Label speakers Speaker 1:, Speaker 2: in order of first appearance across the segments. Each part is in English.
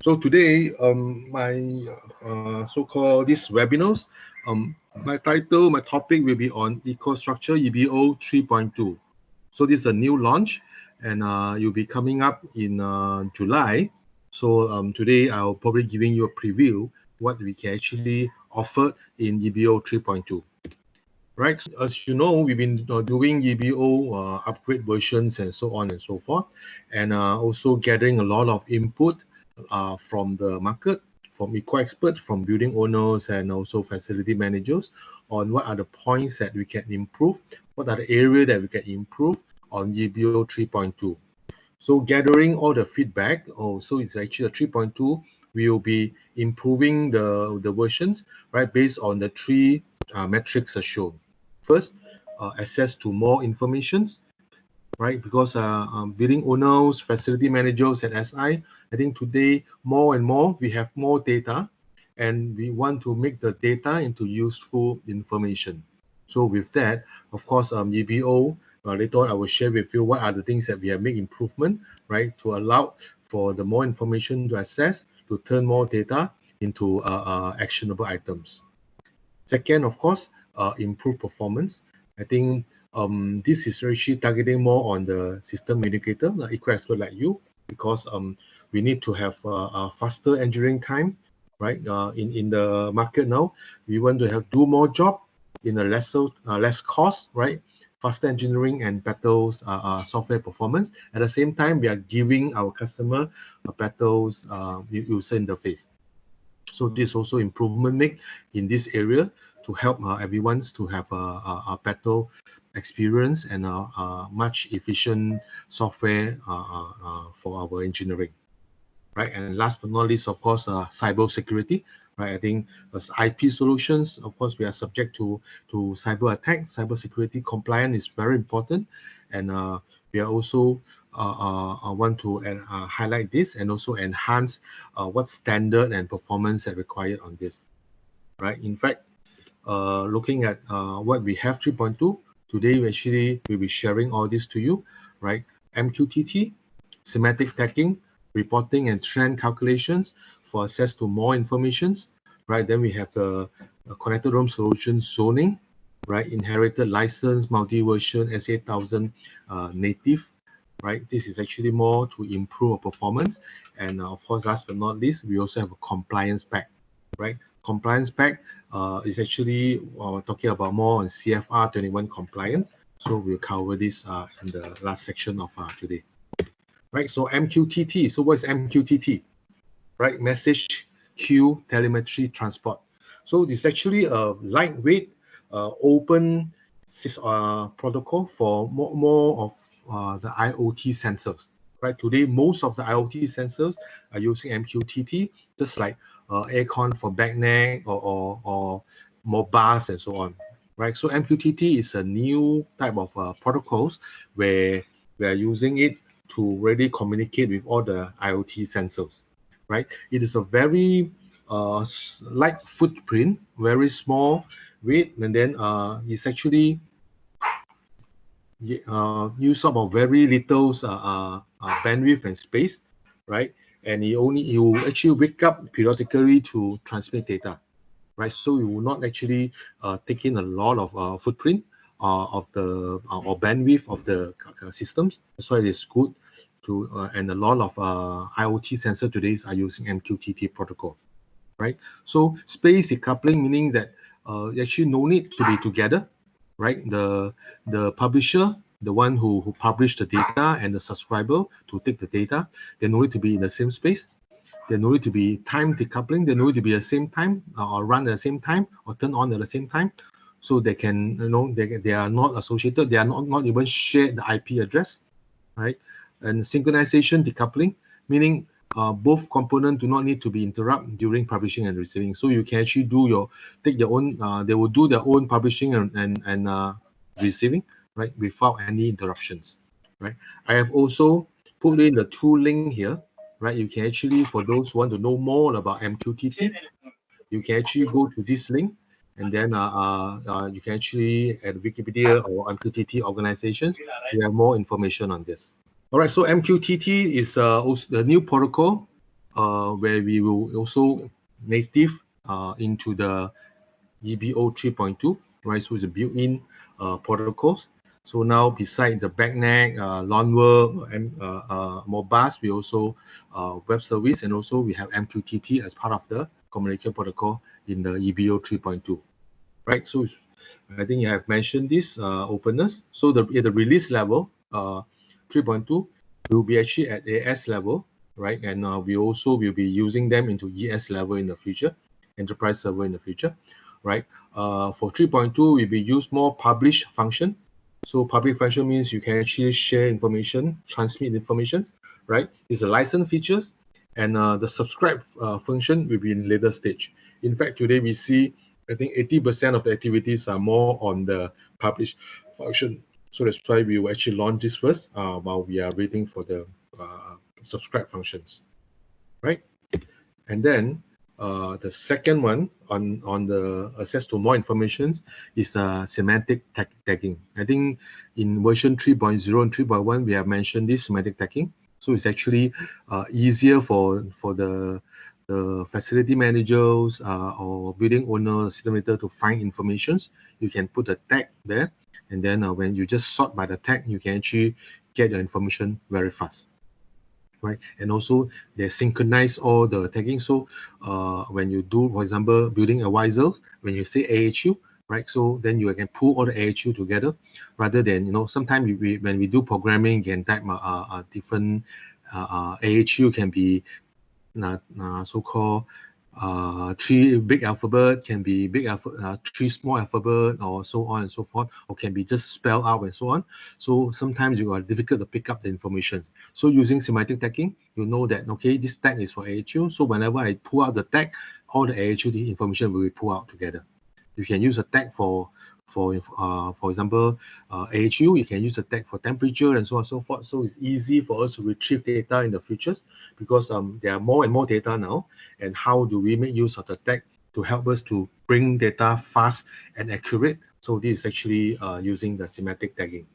Speaker 1: So today, my so-called these webinars, my topic will be on EcoStruxure EBO 3.2. So this is a new launch, and you'll be coming up in July. So today I'll probably giving you a preview what we can actually offer in EBO 3.2. Right, as you know, we've been doing EBO upgrade versions and so on and so forth, and also gathering a lot of input from the market, from EcoXpert, from building owners and also facility managers on what are the points that we can improve, what are the areas that we can improve on EBO 3.2. So gathering all the feedback, so it's actually a 3.2, we will be improving the versions, right, based on the three metrics as shown. First, access to more information, right? Because building owners, facility managers at SI, I think today more and more we have more data, and we want to make the data into useful information. So with that, of course, EBO, later on I will share with you what are the things that we have made improvement, right, to allow for the more information to access, to turn more data into actionable items. Second, of course, improve performance. I think this is actually targeting more on the system indicator, like EcoXpert like you, because we need to have a faster engineering time, right? In the market now, we want to do more job in a less cost, right? Faster engineering and better software performance. At the same time, we are giving our customer a better user interface. So this also improvement made in this area to help everyone to have a better experience and a much efficient software for our engineering, right? And last but not least, of course, cyber security, right? I think as IP solutions, of course, we are subject to cyber attack. Cyber security compliance is very important, and we are also want to highlight this and also enhance what standard and performance are required on this, right? In fact, looking at what we have 3.2 today, we actually will be sharing all this to you, right? MQTT, semantic tagging, reporting and trend calculations for access to more informations, right? Then we have the connected room solution zoning, right? Inherited license, multi-version, S8000 native, right? This is actually more to improve performance. And of course, last but not least, we also have a compliance pack, right? Compliance pack is actually talking about more on CFR 21 compliance. So we'll cover this in the last section of today. Right, so MQTT. So what is MQTT? Right, message queue telemetry transport. So it's actually a lightweight, open protocol for more of the IoT sensors. Right, today most of the IoT sensors are using MQTT, just like aircon for backneck or Modbus and so on. Right, so MQTT is a new type of protocols where we are using it to really communicate with all the IoT sensors, right? It is a very light footprint, very small weight, and then it's actually use up of very little bandwidth and space, right? And you actually wake up periodically to transmit data, right? So you will not actually take in a lot of footprint of the or bandwidth of the systems. That's why it is good to and a lot of IoT sensor today are using MQTT protocol, right? So space decoupling, meaning that actually no need to be together, right? The publisher, the one who published the data, and the subscriber to take the data, they no need to be in the same space. There no need to be time decoupling. They no need to be at the same time or run at the same time or turn on at the same time. So they can, they are not associated. They are not even share the IP address, right? And synchronization decoupling, meaning both components do not need to be interrupted during publishing and receiving. So you can actually take your own, they will do their own publishing and receiving, right, without any interruptions, right? I have also put in the tool link here, right? You can actually, for those who want to know more about MQTT, you can actually go to this link, and then you can actually at Wikipedia or MQTT organizations, you have more information on this. All right, so MQTT is also the new protocol where we will also native into the EBO 3.2, right? So it's a built-in protocols. So now beside the backnet, LoanWork, and Modbus, we also web service, and also we have MQTT as part of the communication protocol in the EBO 3.2, right? So I think you have mentioned this openness. So at the release level, 3.2 will be actually at AS level, right? And we also will be using them into ES level in the future, enterprise server in the future, right? For 3.2, we will use more publish function. So public function means you can actually share information, transmit information, right? It's a license features, and the subscribe function will be in later stage. In fact, today we see, I think 80% of the activities are more on the publish function. So that's why we will actually launch this first while we are waiting for the subscribe functions, right? And then the second one on the access to more information is semantic tagging. I think in version 3.0 and 3.1 we have mentioned this semantic tagging. So it's actually easier for the facility managers or building owners, system integrator to find informations. You can put a tag there, and then when you just sort by the tag, you can actually get your information very fast. Right, and also they synchronize all the tagging. So when you do, for example, building advisors, when you say AHU, right, so then you can pull all the AHU together, rather than, you know, sometimes when we do programming, you can type different AHU can be so-called 3 big alphabet, can be big alphabet, 3 small alphabet, or so on and so forth, or can be just spelled out and so on. So sometimes you are difficult to pick up the information. So using semantic tagging, you know that, okay, this tag is for AHU. So whenever I pull out the tag, all the AHU information will be pulled out together. You can use a tag for example, AHU. You can use a tag for temperature and so on and so forth. So it's easy for us to retrieve data in the futures, because there are more and more data now. And how do we make use of the tag to help us to bring data fast and accurate? So this is actually using the semantic tagging,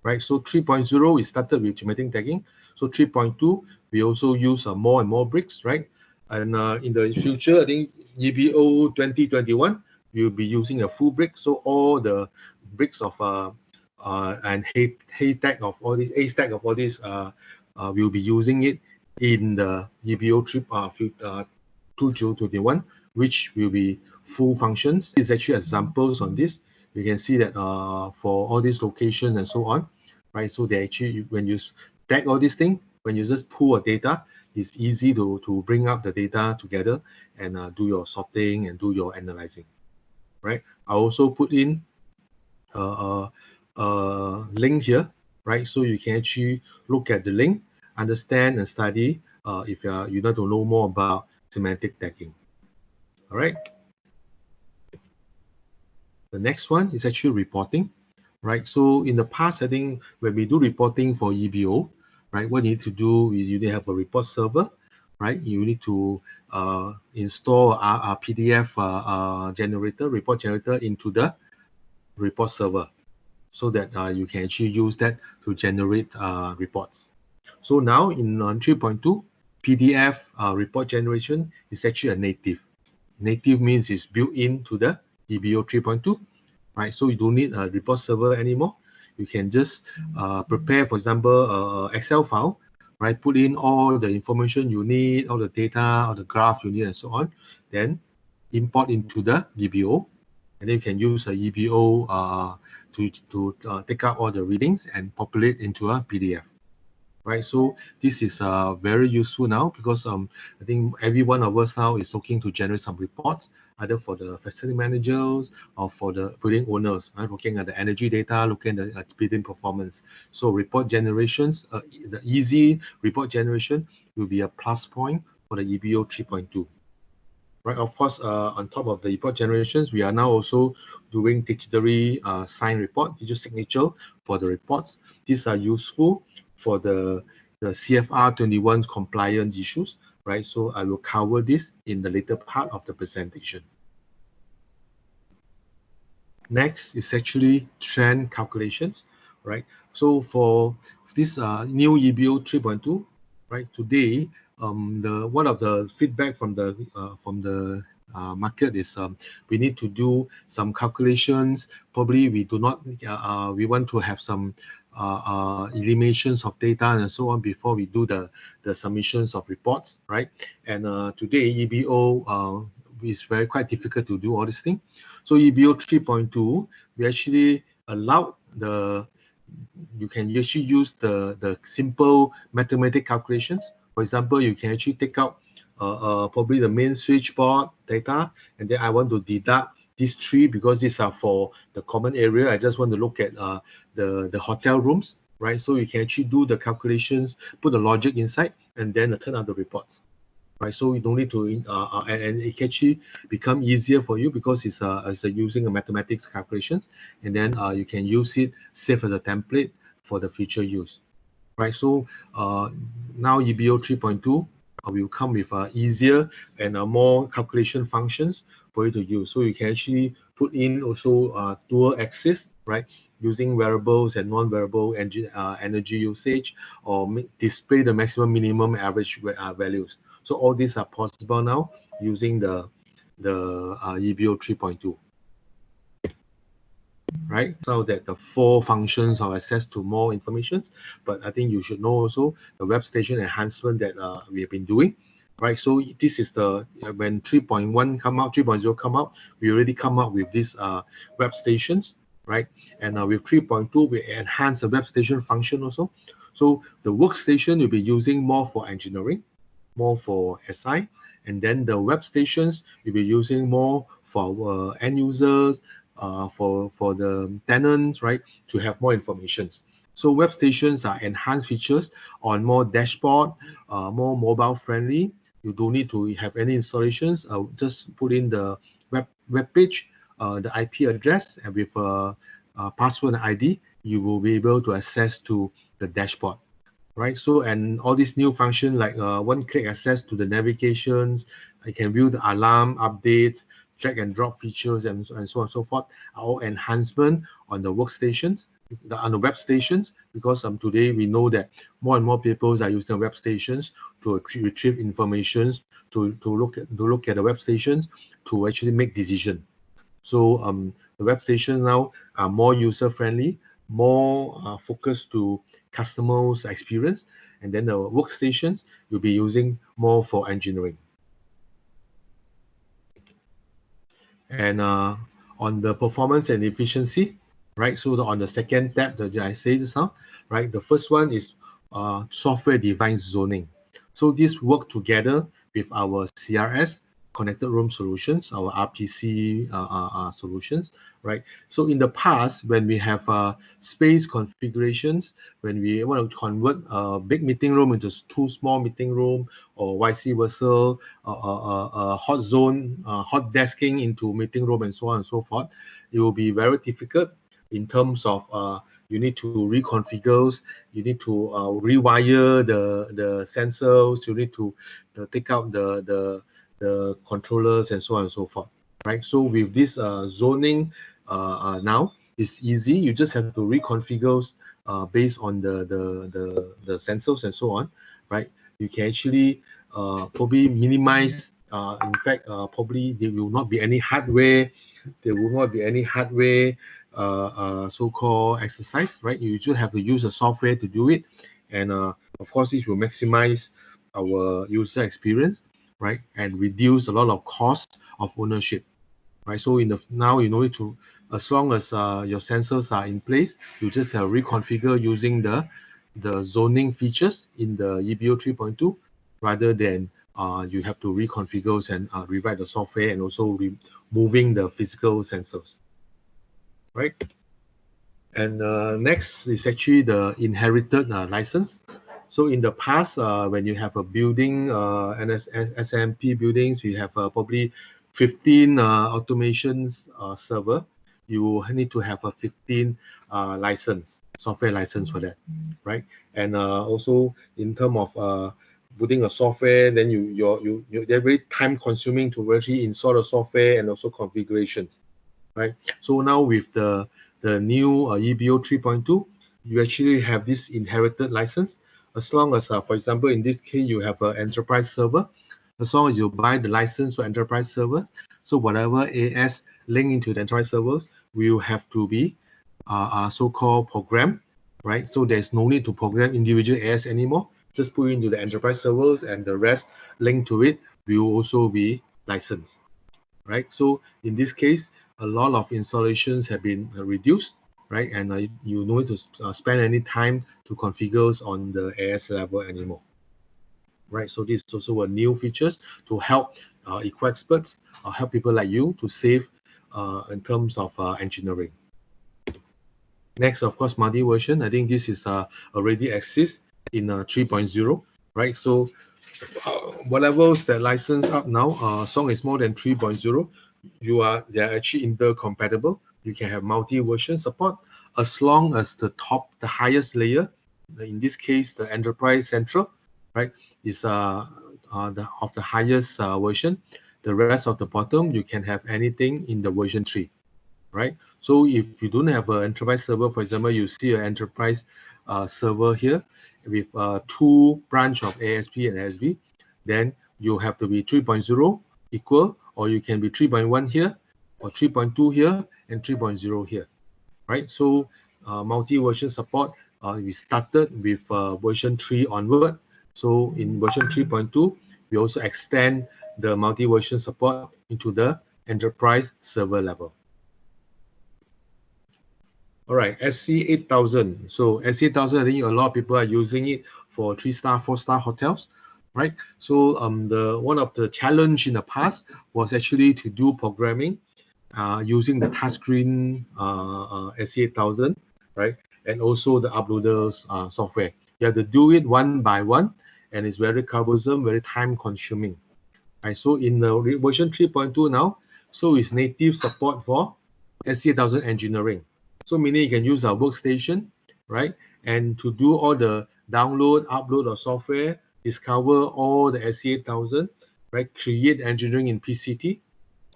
Speaker 1: right? So 3.0 we started with semantic tagging. So 3.2 we also use more and more bricks, right? And in the future, I think EBO 2021 we'll be using a full brick. So all the bricks of and hay stack of all these, A stack of all these, we'll be using it in the EBO 2021, which will be full functions. It's actually examples on this. You can see that for all these locations and so on, right? So they actually, when you tag all these things, when you just pull a data, it's easy to bring up the data together and do your sorting and do your analyzing, right? I also put in a link here, right? So you can actually look at the link, understand and study if you want to know more about semantic tagging. All right. The next one is actually reporting, right? So in the past, I think when we do reporting for EBO, right, what you need to do is you need to have a report server, right? You need to install a PDF generator, report generator into the report server, so that you can actually use that to generate reports. So now in 3.2, PDF report generation is actually a native. Native means it's built into the EBO 3.2, right? So you don't need a report server anymore. You can just prepare, for example, Excel file, right? Put in all the information you need, all the data, all the graph you need, and so on. Then import into the EBO, and then you can use a EBO to take out all the readings and populate into a PDF. Right, so this is very useful now, because I think every one of us now is looking to generate some reports, either for the facility managers or for the building owners, right? Looking at the energy data, looking at the building performance. So report generations, the easy report generation will be a plus point for the EBO 3.2. Right, of course, on top of the report generations, we are now also doing digitally signed report, digital signature for the reports. These are useful for the CFR 21 compliance issues, right? So I will cover this in the later part of the presentation. Next is actually trend calculations, right? So for this new EBO 3.2, right, today one of the feedback from the market is we need to do some calculations. Probably we do not we want to have some eliminations of data and so on before we do the submissions of reports, right? And today EBO is quite difficult to do all these things. So EBO 3.2, we actually allow you can actually use the simple mathematical calculations. For example, you can actually take out probably the main switchboard data, and then I want to deduct these three because these are for the common area. I just want to look at the hotel rooms, right? So you can actually do the calculations, put the logic inside, and then turn out the reports, right? So you don't need to, and it can actually become easier for you because it's using a mathematics calculations, and then you can use it, save as a template for the future use, right? So now EBO 3.2 will come with easier and more calculation functions for you to use. So you can actually put in also dual axis, right? Using variables and non-variable energy usage, or display the maximum minimum average values. So all these are possible now using the EBO 3.2. Right, so that the 4 functions have access to more information. But I think you should know also the web station enhancement that we have been doing, right? So this is the when 3.1 come out, 3.0 come out, we already come up with these web stations, right? And with 3.2 we enhance the web station function also. So the workstation will be using more for engineering, more for SI, and then the web stations will be using more for end users, for the tenants, right, to have more information. So web stations are enhanced features on more dashboard, more mobile friendly. You don't need to have any installations. Just put in the web page, the IP address, and with a password and ID, you will be able to access to the dashboard, right? So, and all these new functions like one-click access to the navigations, I can view the alarm updates, drag and drop features, and so on and so forth, are all enhancement on the workstations, on the web stations, because today we know that more and more people are using web stations to retrieve information, to look at the web stations to actually make decisions. So the web stations now are more user-friendly, more focused to customers' experience, and then the workstations will be using more for engineering. And on the performance and efficiency, right? So on the second tab that I said just now, right? The first one is software-defined zoning. So this work together with our CRS, connected room solutions, our RPC solutions, right? So in the past, when we have space configurations, when we want to convert a big meeting room into 2 small meeting room, or vice versa, hot zone, hot desking into meeting room, and so on and so forth, it will be very difficult in terms of you need to reconfigure, you need to rewire the sensors, you need to take out the controllers, and so on and so forth, right? So with this zoning now, it's easy. You just have to reconfigure based on the sensors and so on, right? You can actually probably minimize. In fact, probably there will not be any hardware. There will not be any hardware so-called exercise, right? You just have to use the software to do it, and of course, this will maximize our user experience, right, and reduce a lot of costs of ownership, right? So now you know it to, as long as your sensors are in place, you just have reconfigure using the zoning features in the EBO 3.2, rather than you have to reconfigure and rewrite the software and also removing the physical sensors, right? And next is actually the inherited license. So in the past, when you have a building, SMP buildings, we have probably 15 automations server. You need to have a 15 software license for that, right? And also in terms of putting a software, then they're very time consuming to actually install the software and also configurations, right? So now with the new EBO 3.2, you actually have this inherited license. as long as, for example, in this case, you have an enterprise server, as long as you buy the license for enterprise server, so whatever AS link into the enterprise servers will have to be so-called program, right? So there's no need to program individual AS anymore. Just put into the enterprise servers, and the rest linked to it will also be licensed, right? So in this case, a lot of installations have been reduced, right? And you don't need to spend any time to configure on the AS level anymore, right? So this is also a new features to help EcoXperts, help people like you to save in terms of engineering. Next, of course, multi-version. I think this is already exists in 3.0, right? So whatever that license up now, song is more than 3.0, they're actually intercompatible. You can have multi-version support as long as the highest layer, in this case the enterprise central, right, is of the highest version. The rest of the bottom, you can have anything in the version 3, right? So if you don't have an enterprise server, for example, you see an enterprise server here with 2 branch of ASP and ASV, then you have to be 3.0 equal, or you can be 3.1 here, or 3.2 here, and 3.0 here, right? So multi-version support, we started with version 3 onward. So in version 3.2, we also extend the multi-version support into the enterprise server level. All right, SC8000. So SC8000, I think a lot of people are using it for 3-star, 4-star hotels, right? So one of the challenge in the past was actually to do programming using the touchscreen SC8000, right? And also the uploaders software. You have to do it one by one, and it's very cumbersome, very time consuming. Right? So in the version 3.2 now, so it's native support for SC8000 engineering. So meaning you can use our workstation, right? And to do all the download, upload of software, discover all the SC8000, right? Create engineering in PCT,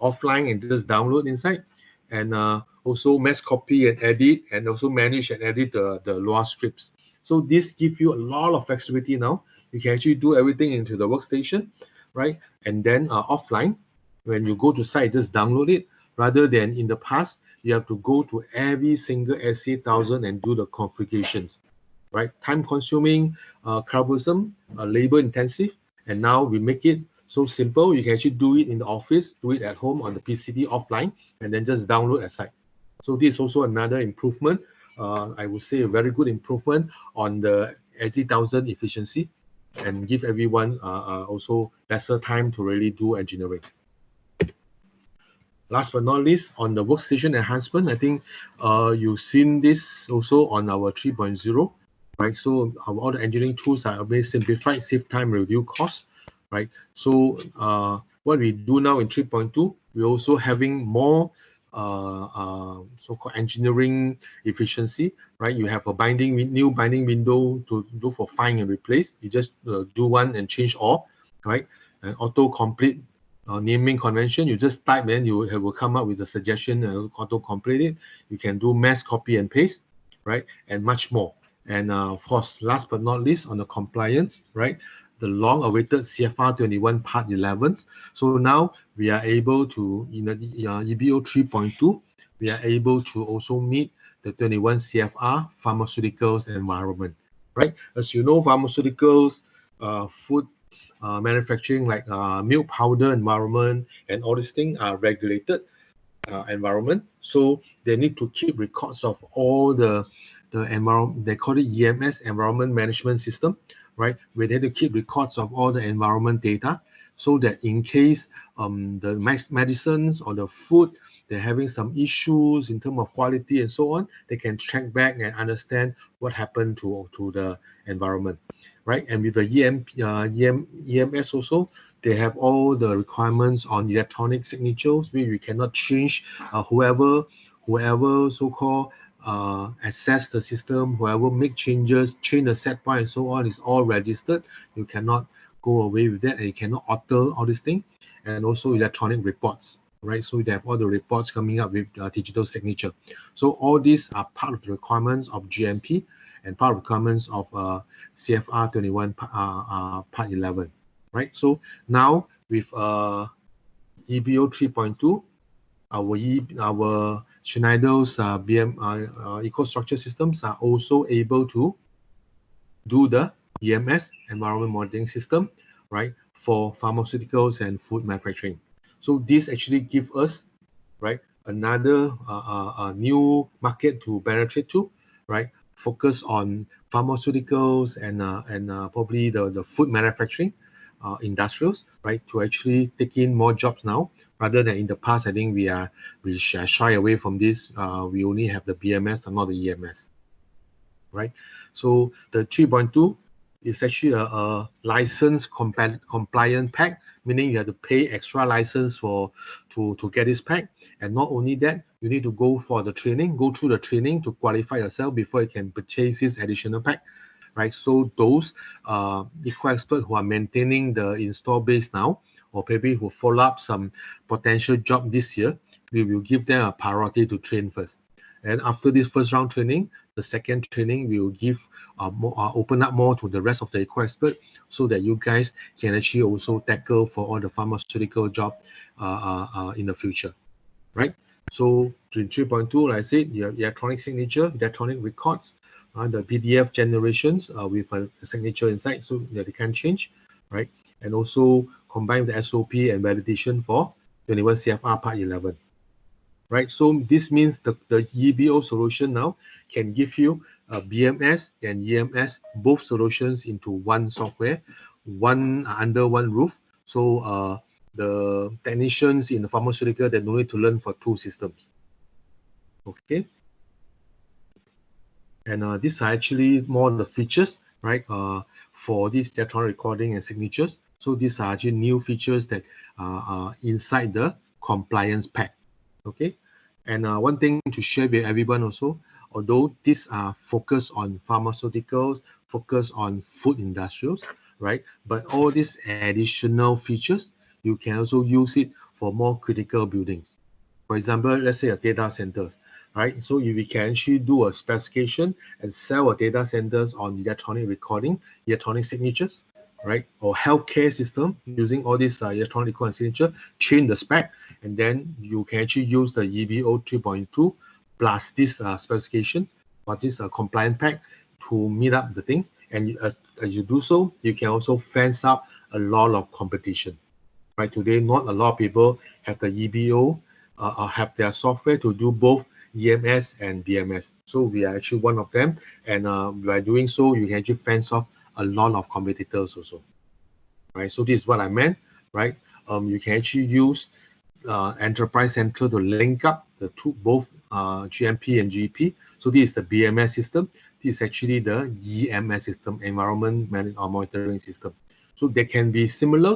Speaker 1: offline, and just download inside. And also mass copy and edit, and also manage and edit the Lua scripts. So this gives you a lot of flexibility now. You can actually do everything into the workstation, right? And then offline, when you go to site, just download it, rather than in the past, you have to go to every single SC8000 and do the configurations, right? Time consuming, cumbersome, labor intensive, and now we make it so simple. You can actually do it in the office, do it at home on the PCT offline, and then just download at site. So this is also another improvement. I would say a very good improvement on the SC8000 efficiency, and give everyone also lesser time to really do engineering. Last but not least, on the workstation enhancement, I think you've seen this also on our 3.0, right? So all the engineering tools are very simplified, save time, reduce costs, right? So what we do now in 3.2, we're also having more so-called engineering efficiency, right? You have a new binding window to do for find and replace. You just do one and change all, right? And auto-complete naming convention, you just type, then you will come up with a suggestion and auto-complete it. You can do mass copy and paste, right? And much more. And of course, last but not least, on the compliance, right? The long-awaited CFR 21 Part 11. So now we are able to, in the EBO 3.2, we are able to also meet the 21 CFR pharmaceuticals environment, right? As you know, pharmaceuticals, food manufacturing, like milk powder environment and all these things are regulated environment. So they need to keep records of all the environment. They call it EMS, environment management system, right? Where they have to keep records of all the environment data, so that in case the medicines or the food, they're having some issues in terms of quality and so on, they can track back and understand what happened to the environment, right? And with the EMS also, they have all the requirements on electronic signatures, where you cannot change whoever so-called access the system, whoever make changes, change the set point and so on, is all registered. You cannot go away with that, and you cannot alter all these things. And also electronic reports, right? So they have all the reports coming up with digital signature. So all these are part of the requirements of GMP, and part requirements of CFR 21 Part 11, right? So now with EBO 3.2, our Schneider's EcoStruxure systems are also able to do the EMS, environment monitoring system, right, for pharmaceuticals and food manufacturing. So this actually gives us, right, another new market to penetrate to, right, focus on pharmaceuticals and probably the food manufacturing industrials, right, to actually take in more jobs now, rather than in the past. I think we shy away from this. We only have the BMS and not the EMS, right? So the 3.2 is actually a license compliant pack, meaning you have to pay extra license to get this pack. And not only that, you need to go through the training to qualify yourself before you can purchase this additional pack, right? So those EcoXpert who are maintaining the install base now, or maybe who follow up some potential job this year, we will give them a priority to train first. And after this first round training, the second training will give open up more to the rest of the EcoXpert, so that you guys can actually also tackle for all the pharmaceutical job in the future, right? So 3.2, like I said, your electronic signature, electronic records, the PDF generations with a signature inside, so that they can change, right? And also combine the SOP and validation for 21 CFR Part 11. Right, so this means the EBO solution now can give you BMS and EMS, both solutions into one software, under one roof. So the technicians in the pharmaceutical, they don't need to learn for two systems. Okay, and these are actually more the features, right? For this electronic recording and signatures. So these are actually new features that are inside the compliance pack. Okay, and one thing to share with everyone also, although these are focused on pharmaceuticals, focused on food industrials, right? But all these additional features, you can also use it for more critical buildings. For example, let's say a data centers, right? So if we can actually do a specification and sell a data centers on electronic recording, electronic signatures, right, or healthcare system using all these electronic record and signature, train the spec, and then you can actually use the EBO 3.2 plus this specifications, plus this compliant pack to meet up the things. And as you do so, you can also fence out a lot of competition, right? Today, not a lot of people have the EBO, have their software to do both EMS and BMS. So we are actually one of them, and by doing so, you can actually fence off a lot of competitors also, right? So this is what I meant, right? You can actually use Enterprise Central to link up the both GMP and GEP. So this is the BMS system. This is actually the EMS system, Environment Monitoring System. So they can be similar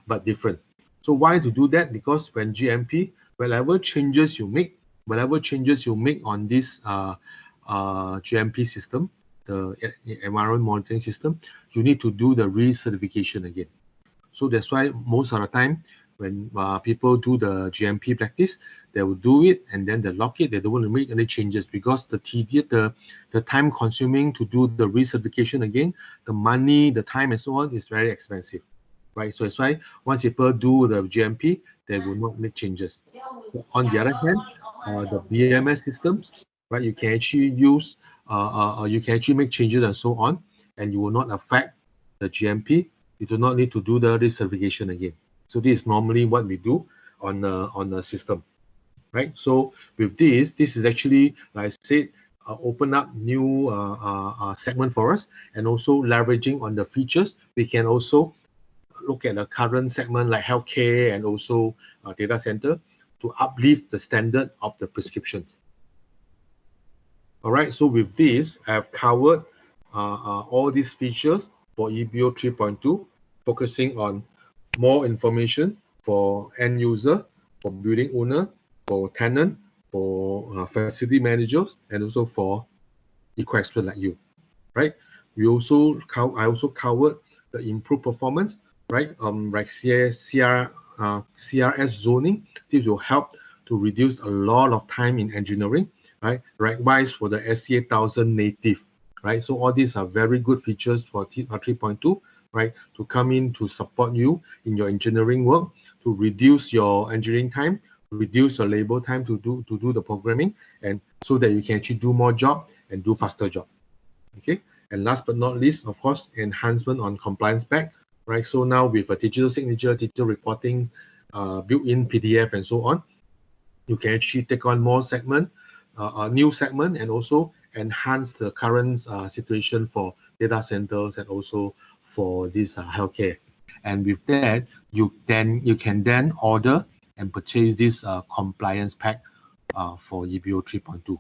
Speaker 1: but different. So why to do that? Because when GMP, whatever changes you make on this GMP system, the environment monitoring system, you need to do the recertification again. So that's why most of the time when people do the GMP practice, they will do it and then they lock it. They don't want to make any changes because the time consuming to do the recertification again, the money, the time and so on is very expensive, right? So that's why once people do the GMP, they will not make changes. On the other hand, the BMS systems, right, you can actually use you can actually make changes and so on, and you will not affect the GMP. You do not need to do the recertification again. So this is normally what we do on the system, right? So with this is actually, like I said, open up new segment for us, and also leveraging on the features. We can also look at the current segment like healthcare and also data center to uplift the standard of the prescriptions. All right, so with this, I've covered all these features for EBO 3.2, focusing on more information for end user, for building owner, for tenant, for facility managers, and also for EcoXpert like you, right? I also covered the improved performance, right? Like CRS zoning. This will help to reduce a lot of time in engineering, right? Likewise for the SC8000 native, right? So all these are very good features for 3.2, right? To come in to support you in your engineering work, to reduce your engineering time, reduce your labor time to do the programming, and so that you can actually do more job and do faster job. Okay. And last but not least, of course, enhancement on compliance pack, right? So now with a digital signature, digital reporting, built-in PDF, and so on, you can actually take on more segment, a new segment, and also enhance the current situation for data centers and also for this healthcare. And with that, you can then order and purchase this compliance pack for EBO 3.2.